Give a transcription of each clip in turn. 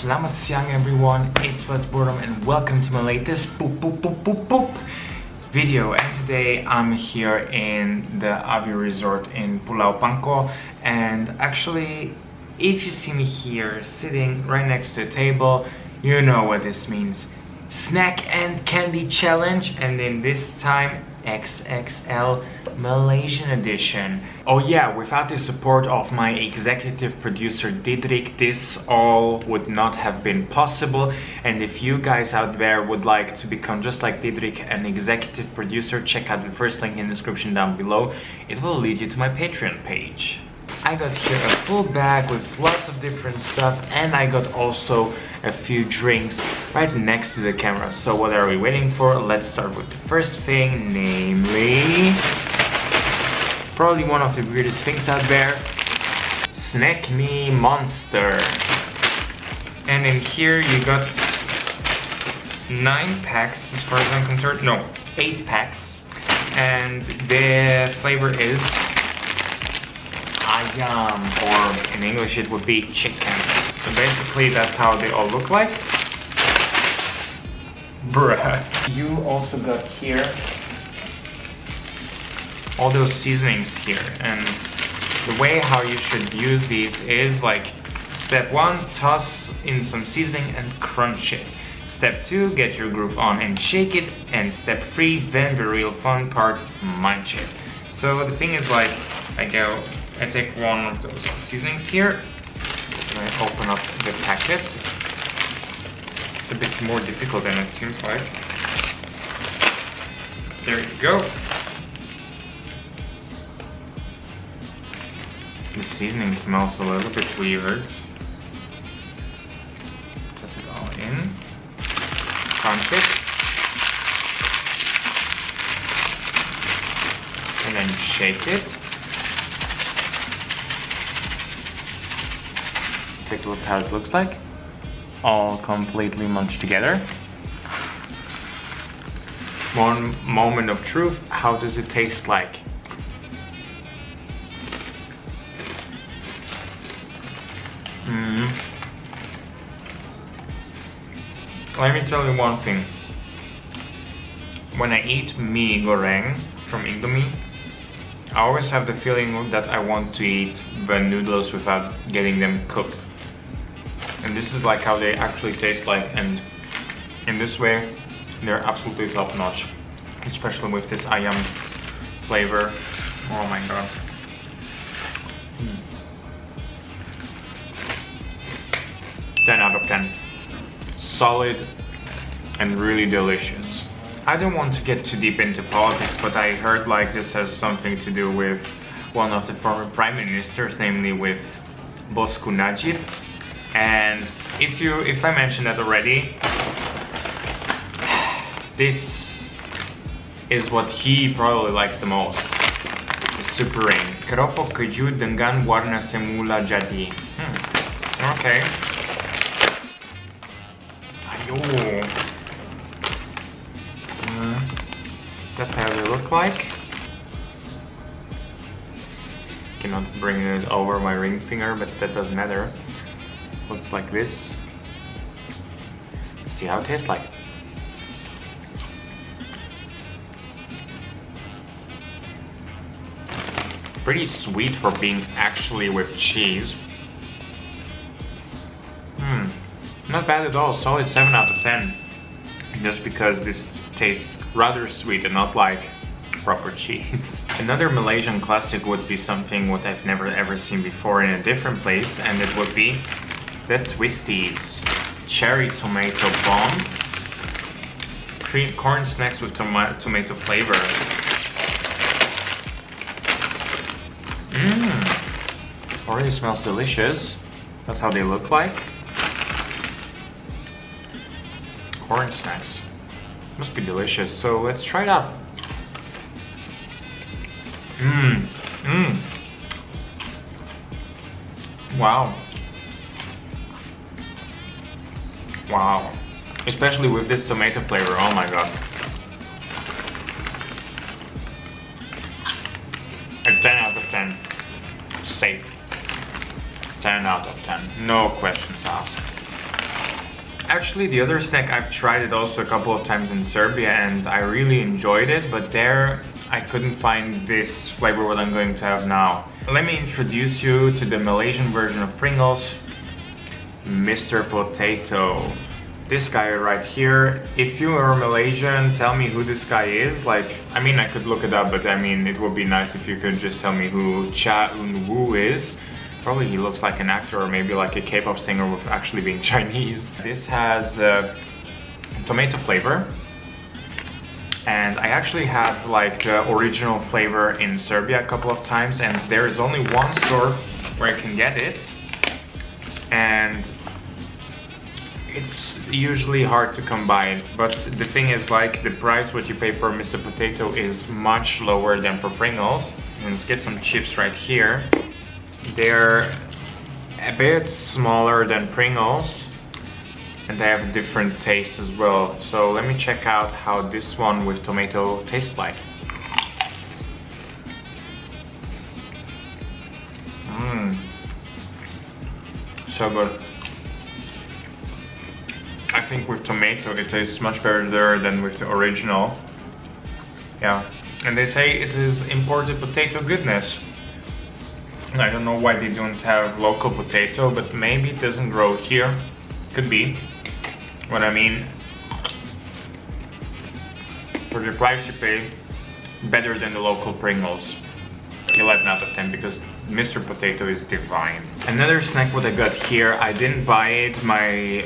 Selamat siang everyone, it's VladsBoredom and welcome to my latest video. And today I'm here in the Avi Resort in Pulau Pangko, and actually if you see me here sitting right next to a table, you know what this means. Snack and candy challenge, and in this time XXL Malaysian edition. Oh yeah, without the support of my executive producer Didrik, this all would not have been possible. And if you guys out there would like to become just like Didrik, an executive producer, check out the first link in the description down below. It will lead you to my Patreon page. I got here a full bag with lots of different stuff, and I got also a few drinks right next to the camera. So what are we waiting for? Let's start with the first thing, namely probably one of the weirdest things out there, Snack Me Monster. And in here you got 9 packs as far as I'm concerned, no, 8 packs, and the flavor is ayam, or in English it would be chicken. So basically that's how they all look like. Bruh. You also got here all those seasonings here, and the way how you should use these is like step 1, toss in some seasoning and crunch it. Step 2, get your groove on and shake it, and step 3, then the real fun part, munch it. So the thing is, like, I take one of those seasonings here, and I open up the packet. It's a bit more difficult than it seems like. There you go. The seasoning smells a little bit weird. Toss it all in. Crunch it. And then shake it. Take a look how it looks like. All completely munched together. One moment of truth. How does it taste like? Let me tell you one thing. When I eat mie goreng from Indomie, I always have the feeling that I want to eat the noodles without getting them cooked. And this is like how they actually taste like, and in this way they're absolutely top notch, especially with this ayam flavor. Oh my god. 10 out of 10. Solid and really delicious. I don't want to get too deep into politics, but I heard like this has something to do with one of the former prime ministers, namely with Bosku Najib. And if I mentioned that already, this is what he probably likes the most. The Super Rain. Keropok keju dengan warna semula jadi. Okay. Ayo. That's how they look like. Cannot bring it over my ring finger, but that doesn't matter. Looks like this. Let's see how it tastes like. Pretty sweet for being actually with cheese. Not bad at all. Solid 7 out of 10. Just because this tastes rather sweet and not like proper cheese. Another Malaysian classic would be something what I've never ever seen before in a different place, and it would be the Twisties. Cherry tomato bomb. Corn snacks with tomato flavor. Already smells delicious. That's how they look like. Corn snacks. Must be delicious. So let's try it out. Wow. Wow. Especially with this tomato flavor. Oh my god. A 10 out of 10. Safe. 10 out of 10. No questions asked. Actually, the other snack, I've tried it also a couple of times in Serbia and I really enjoyed it, but there I couldn't find this flavor what I'm going to have now. Let me introduce you to the Malaysian version of Pringles, Mr. Potato. This guy right here, if you are Malaysian, tell me who this guy is. Like, I mean, I could look it up, but I mean, it would be nice if you could just tell me who Cha Eun-woo is. Probably he looks like an actor or maybe like a K-pop singer with actually being Chinese. This has tomato flavor. And I actually had like the original flavor in Serbia a couple of times, and there is only one store where I can get it. And it's usually hard to come by it, but the thing is, like, the price what you pay for Mr. Potato is much lower than for Pringles. And let's get some chips right here. They're a bit smaller than Pringles and they have a different taste as well. So let me check out how this one with tomato tastes like. So good. I think with tomato it tastes much better than with the original. Yeah, and they say it is imported potato goodness. I don't know why they don't have local potato, but maybe it doesn't grow here. Could be. What I mean, for the price you pay, better than the local Pringles. 11 out of 10 because Mr. Potato is divine. Another snack what I got here, I didn't buy it. My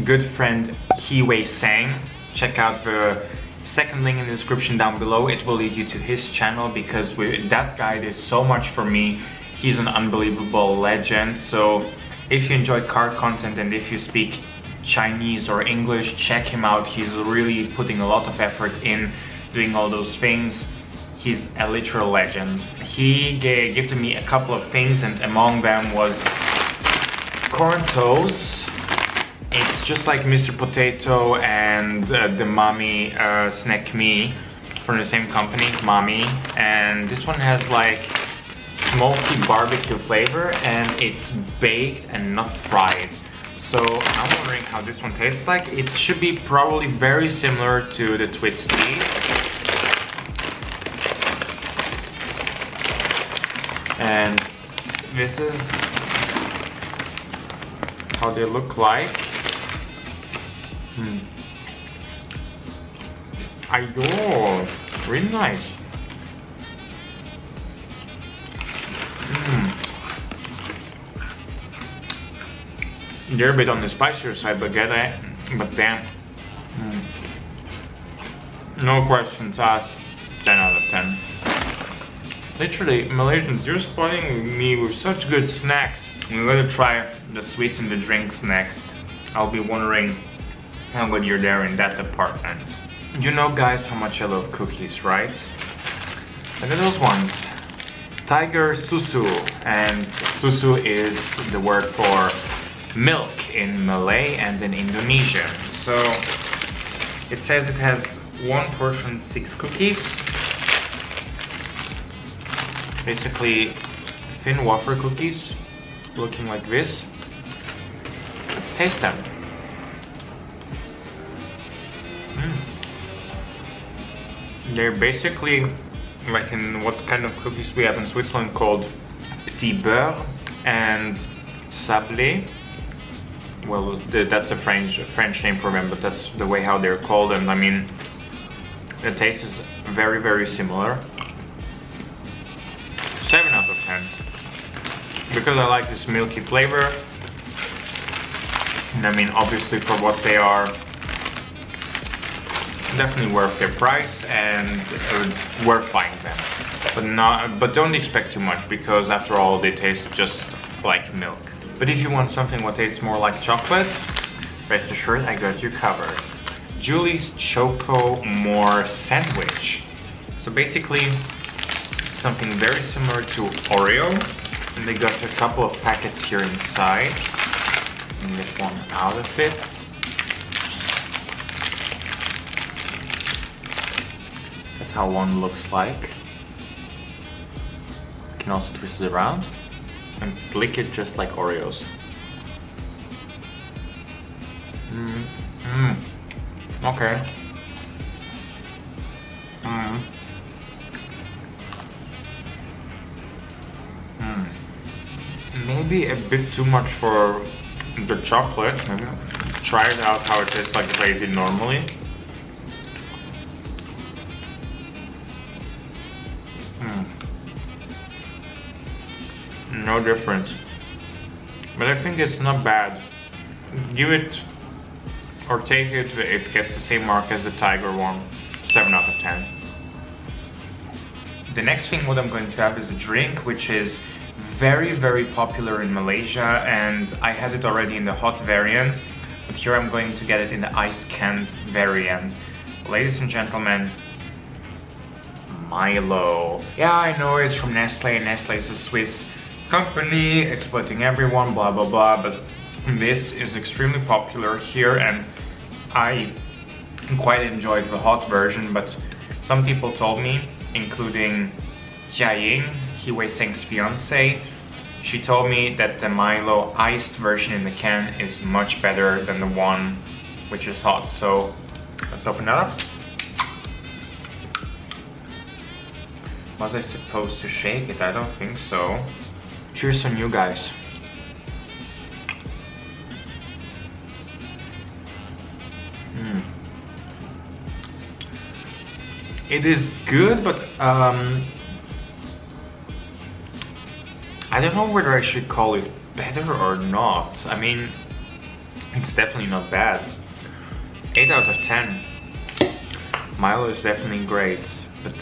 good friend Hee Wei Seng. Check out the second link in the description down below. It will lead you to his channel because that guy did so much for me. He's an unbelievable legend. So if you enjoy car content and if you speak Chinese or English, check him out. He's really putting a lot of effort in doing all those things. He's a literal legend. He gifted me a couple of things and among them was Corntoz. It's just like Mr. Potato and the Mommy Snack Me from the same company, Mommy. And this one has like smoky barbecue flavor and it's baked and not fried. So I'm wondering how this one tastes like. It should be probably very similar to the Twisties. And this is how they look like. Ayo, really nice. They're a bit on the spicier side, but damn. No questions asked. 10 out of 10. Literally, Malaysians, you're spoiling me with such good snacks. I'm gonna try the sweets and the drinks next. I'll be wondering how good you're there in that department. You know, guys, how much I love cookies, right? Look at those ones. Tiger susu, and susu is the word for milk in Malay and in Indonesian. So it says it has 1 portion 6 cookies. Basically thin wafer cookies looking like this. Let's taste them. They're basically like in what kind of cookies we have in Switzerland called petit beurre and sablé. Well, that's the French name for them, but that's the way how they're called. And I mean, the taste is very, very similar. 7 out of 10. Because I like this milky flavor. And I mean, obviously for what they are, definitely worth their price and worth buying them. But don't expect too much because after all, they taste just like milk. But if you want something what tastes more like chocolate, rest assured I got you covered. Julie's Choco More Sandwich. So basically, something very similar to Oreo. And they got a couple of packets here inside. And get one out of it. That's how one looks like. You can also twist it around and flick it just like Oreos. Okay. Maybe a bit too much for the chocolate. Maybe try it out how it tastes like if I did normally. No difference. But I think it's not bad. Give it or take it, it gets the same mark as the Tiger one. 7 out of 10. The next thing what I'm going to have is a drink which is very popular in Malaysia, and I had it already in the hot variant, but here I'm going to get it in the ice canned variant. Ladies and gentlemen, Milo. Yeah, I know it's from Nestle. Nestle is a Swiss company exploiting everyone, blah blah blah, but this is extremely popular here, and I quite enjoyed the hot version. But some people told me, including Jia Hee Wei Seng's fiance, she told me that the Milo iced version in the can is much better than the one which is hot. So let's open that up. Was I supposed to shake it? I don't think so. Cheers on you guys. It is good, but I don't know whether I should call it better or not. I mean, it's definitely not bad. 8 out of 10. Milo is definitely great, but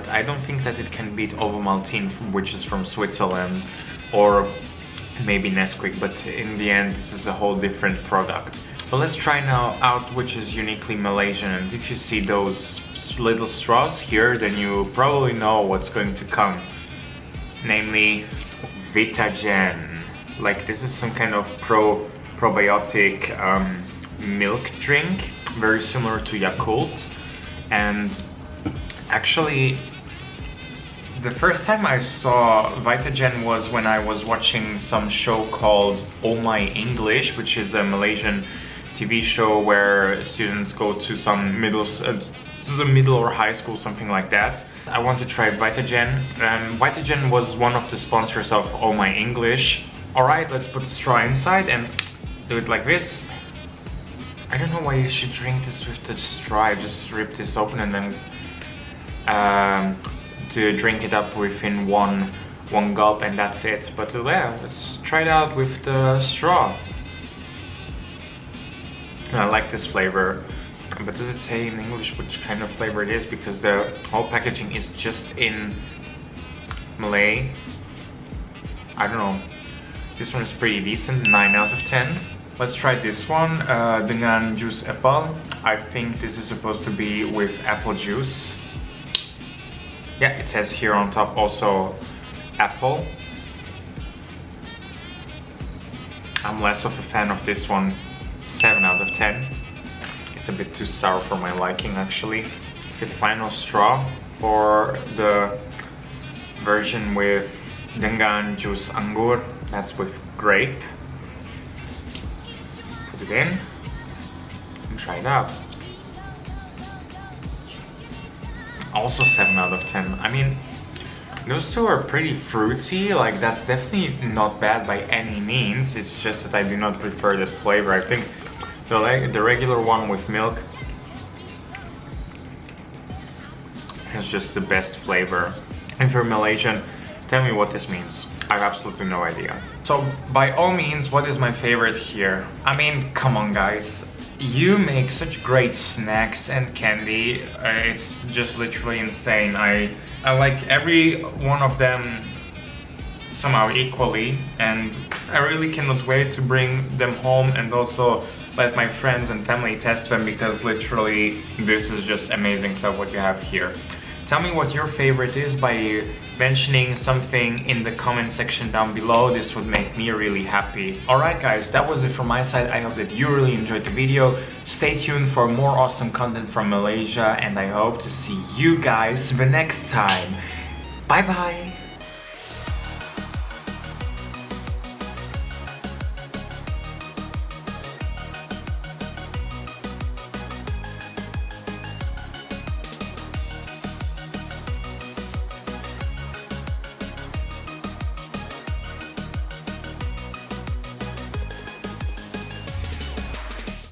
I don't think that it can beat Ovomaltine, which is from Switzerland, or maybe Nesquik, but in the end this is a whole different product. But let's try now out which is uniquely Malaysian, and if you see those little straws here, then you probably know what's going to come, namely Vitagen. Like, this is some kind of probiotic milk drink, very similar to Yakult. And actually, the first time I saw Vitagen was when I was watching some show called Oh My English, which is a Malaysian TV show where students go to some middle or high school, something like that. I want to try Vitagen. Vitagen was one of the sponsors of Oh My English. Alright, let's put the straw inside and do it like this. I don't know why you should drink this with the straw. I just rip this open and then to drink it up within one gulp, and that's it. But yeah, let's try it out with the straw. I like this flavor, but does it say in English which kind of flavor it is? Because the whole packaging is just in Malay. I don't know. This one is pretty decent, 9 out of 10. Let's try this one dengan jus apple. I think this is supposed to be with apple juice. Yeah, it says here on top also apple. I'm less of a fan of this one, 7 out of 10. It's a bit too sour for my liking, actually. Let's get the final straw for the version with dengan jus anggur. That's with grape. Put it in and try it out. Also 7 out of 10. I mean, those two are pretty fruity. Like, that's definitely not bad by any means. It's just that I do not prefer that flavor. I think the regular one with milk has just the best flavor. And if you're Malaysian, tell me what this means. I have absolutely no idea. So by all means, what is my favorite here? I mean, come on guys. You make such great snacks and candy. It's just literally insane. I like every one of them somehow equally, and I really cannot wait to bring them home and also let my friends and family test them, because literally this is just amazing stuff what you have here. Tell me what your favorite is by mentioning something in the comment section down below. This would make me really happy. Alright guys, that was it from my side. I hope that you really enjoyed the video. Stay tuned for more awesome content from Malaysia, and I hope to see you guys the next time. Bye bye!